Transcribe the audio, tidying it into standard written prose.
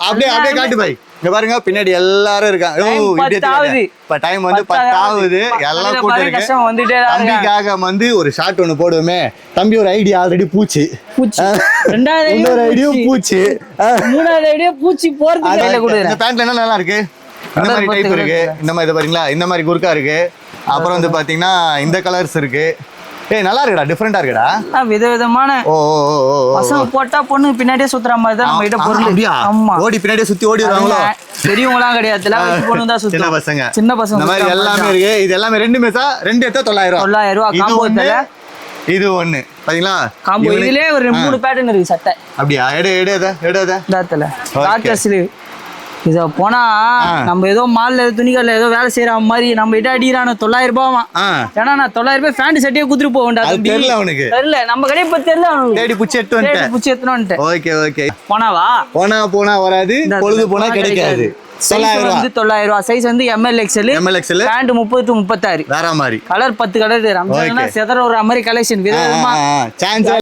அப்படியே அப்படியே காட்டு பாய். இங்க பாருங்க பின்னாடி எல்லாரும் இருக்காங்க. இப்ப டைம் வந்து 10 ஆகுது. எல்லாம் கூட்டம் இருக்கு. தம்பிக்காக வந்து ஒரு ஷாட் ஒண்ணு போடுவோமே. தம்பி ஒரு ஐடியா ஆல்ரெடி பூச்சி. இன்னொரு ஐடியும் பூச்சி. மூணாவது ஐடியா பூச்சி போறது. இந்த பேண்ட்ல என்ன நல்லா இருக்கு? இந்த மாதிரி டைப் இருக்கு. இந்த மாதிரி இது பாத்தீங்களா? இந்த மாதிரி குர்கா இருக்கு. அப்புறம் வந்து பாத்தீங்கன்னா இந்த கலர்ஸ் இருக்கு. ஏய் நல்லா இருக்குடா, டிஃபரெண்டா இருக்குடா. விதவிதமான பசங்க போட்டா பொண்ணு பின்னாடியே சுத்துற மாதிரி தான் நம்ம கிட்ட பொருள். ஆமா, ஓடி பின்னாடியே சுத்தி ஓடி வருவாங்களோ. பெரியவங்கலாம் கிடையாது, பொண்ணு தான் சுத்தும். சின்ன பசங்க இந்த மாதிரி எல்லாமே இருக்கு. இது எல்லாமே ரெண்டு மேசா, ரெண்டு எடுத்தா 900 ரூபாய் காம்போல. இது ஒண்ணு பாத்தீங்களா? காம்போ இதுலயே ஒரு 3 பேட்டர்ன் இருக்கு சட்டை. அப்படியே எடு தாத்தல டார்க் ஸ்லீவ். இத போனா நம்ம ஏதோ மால்ல துணிகள்ல ஏதோ வேலை செய்யற மாதிரி நம்ம கிட்ட அடிக்கிறானு 900 ரூபாய். ஏன்னா நான் 900 ரூபாய் பேண்ட் சட்டையே குடுத்துட்டு போவேன்டா. தெரியல அவனுக்கு, தெரியல நம்ம கடையை பத்தி தெரியல அவனுக்கு. தேடி புச்சி எடுத்து வந்துட்டேன். ஓகே போனா வராது, பொழுது போனா கிடைக்காது. 900 ரூபாய். சைஸ் வந்து ML XL. Pant 30 to 36. வேற மாதிரி கலர் 10 கலர். ரம்ஜான்னா செதற ஒரு மாதிரி கலெக்ஷன். விதமா